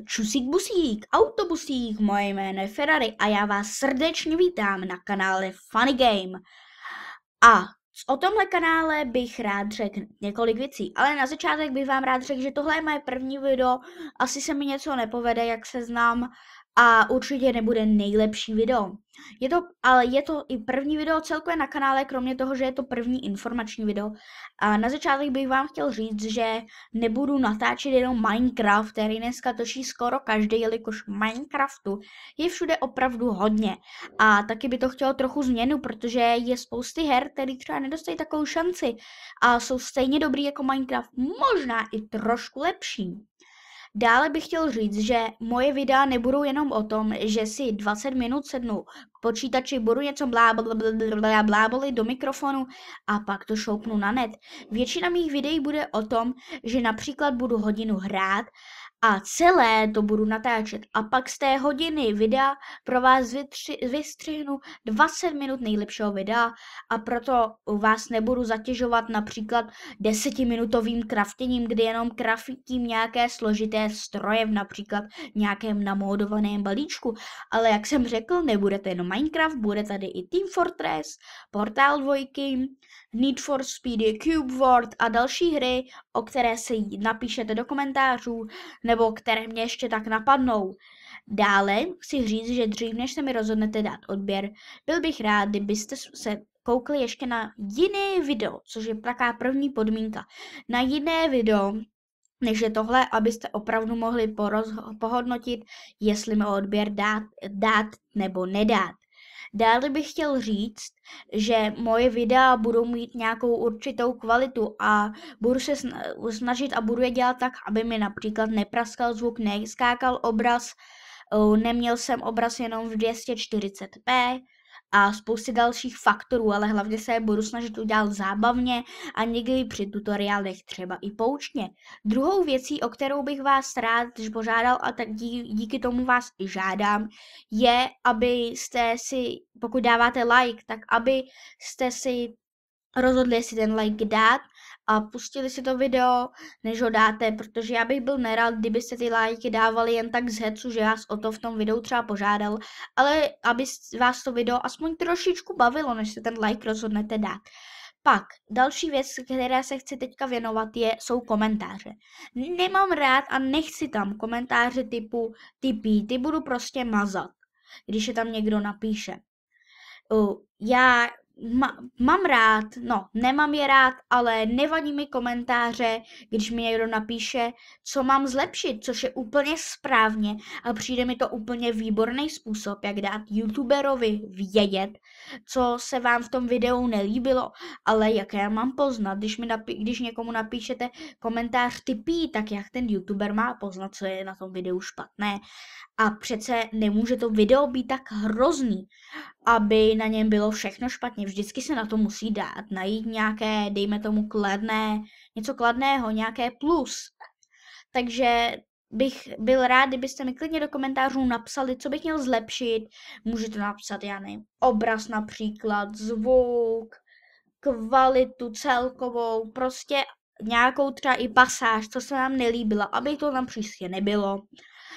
Čusík busík, autobusík, moje jméno je Ferrari a já vás srdečně vítám na kanále Funny Game. A o tomhle kanále bych rád řekl několik věcí, ale na začátek bych vám rád řekl, že tohle je moje první video, asi se mi něco nepovede, jak se znám, a určitě nebude nejlepší video. Ale je to i první video celkově na kanále, kromě toho, že je to první informační video. A na začátek bych vám chtěl říct, že nebudu natáčet jenom Minecraft, který dneska točí skoro každý, jelikož Minecraftu je všude opravdu hodně. A taky by to chtělo trochu změnu, protože je spousty her, které třeba nedostají takovou šanci a jsou stejně dobrý jako Minecraft, možná i trošku lepší. Dále bych chtěl říct, že moje videa nebudou jenom o tom, že si 20 minut sednu k počítači, budu něco blábolit do mikrofonu a pak to šoupnu na net. Většina mých videí bude o tom, že například budu hodinu hrát a celé to budu natáčet a pak z té hodiny videa pro vás vystřihnu 20 minut nejlepšího videa a proto vás nebudu zatěžovat například 10minutovým craftěním, kdy jenom craftím nějaké složité stroje v například nějakém namódovaném balíčku, ale jak jsem řekl, nebudete jenom Minecraft, bude tady i Team Fortress, Portal 2, Need for Speed, Cube World a další hry, o které si napíšete do komentářů, nebo které mě ještě tak napadnou. Dále chci říct, že dřív než se mi rozhodnete dát odběr, byl bych rád, kdybyste se koukli ještě na jiné video, což je taková první podmínka. Na jiné video, než je tohle, abyste opravdu mohli pohodnotit, jestli mi odběr dát nebo nedát. Dále bych chtěl říct, že moje videa budou mít nějakou určitou kvalitu a budu se snažit a budu je dělat tak, aby mi například nepraskal zvuk, neskákal obraz, neměl jsem obraz jenom v 240p a spousty dalších faktorů, ale hlavně se je budu snažit udělat zábavně a někdy při tutoriálech třeba i poučně. Druhou věcí, o kterou bych vás rád požádal a tak díky tomu vás i žádám, je, abyste si, pokud dáváte like, tak abyste si rozhodli, jestli ten like dát a pustili si to video, než ho dáte, protože já bych byl nerad, kdybyste ty lajky dávali jen tak z hecu, že vás o to v tom videu třeba požádal, ale aby vás to video aspoň trošičku bavilo, než se ten like rozhodnete dát. Pak další věc, které se chci teďka věnovat, jsou komentáře. Nemám rád a nechci tam komentáře typu ty budu prostě mazat, když je tam někdo napíše. Já mám rád, nemám je rád, ale nevadí mi komentáře, když mi někdo napíše, co mám zlepšit, což je úplně správně a přijde mi to úplně výborný způsob, jak dát youtuberovi vědět, co se vám v tom videu nelíbilo, ale jak já mám poznat, když někomu napíšete komentář typí, tak jak ten youtuber má poznat, co je na tom videu špatné. A přece nemůže to video být tak hrozný, aby na něm bylo všechno špatně. Vždycky se na to musí dát, najít nějaké, dejme tomu něco kladného, nějaké plus. Takže bych byl rád, kdybyste mi klidně do komentářů napsali, co bych měl zlepšit. Můžete napsat, já nevím, obraz například, zvuk, kvalitu celkovou, prostě nějakou třeba i pasáž, co se vám nelíbila, aby to tam příště nebylo.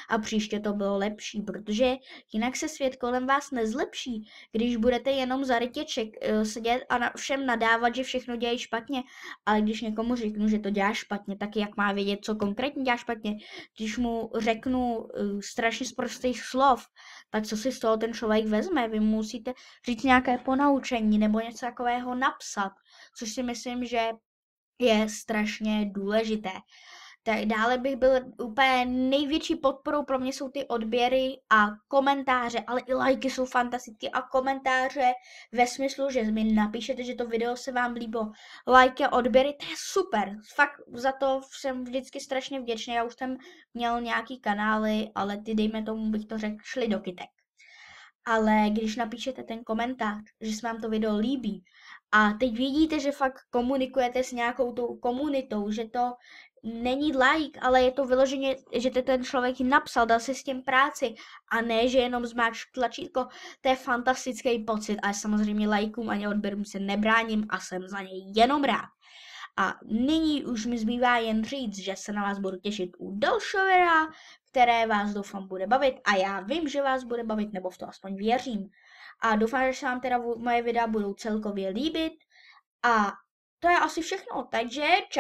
A příště to bylo lepší, protože jinak se svět kolem vás nezlepší, když budete jenom za rytěček sedět a všem nadávat, že všechno dělají špatně, ale když někomu řeknu, že to dělá špatně, tak jak má vědět, co konkrétně dělá špatně, když mu řeknu strašně z prostých slov, tak co si z toho ten člověk vezme, vy musíte říct nějaké ponaučení nebo něco takového napsat, což si myslím, že je strašně důležité. Tak dále bych byl úplně největší podporou pro mě jsou ty odběry a komentáře, ale i lajky jsou fantastické a komentáře ve smyslu, že mi napíšete, že to video se vám líbilo. Lajky a odběry, to je super, fakt za to jsem vždycky strašně vděčný, já už jsem měl nějaký kanály, ale ty dejme tomu, bych to řekl, šli do kytek. Ale když napíšete ten komentář, že se vám to video líbí a teď vidíte, že fakt komunikujete s nějakou tou komunitou, že to není like, ale je to vyloženě, že ten člověk napsal, dal si s tím práci a ne, že jenom zmáč tlačítko, to je fantastický pocit a samozřejmě lajkům ani odběrům se nebráním a jsem za něj jenom rád. A nyní už mi zbývá jen říct, že se na vás budu těšit u dalšího videa, které vás doufám bude bavit a já vím, že vás bude bavit, nebo v to aspoň věřím. A doufám, že se vám teda moje videa budou celkově líbit a to je asi všechno, takže čau.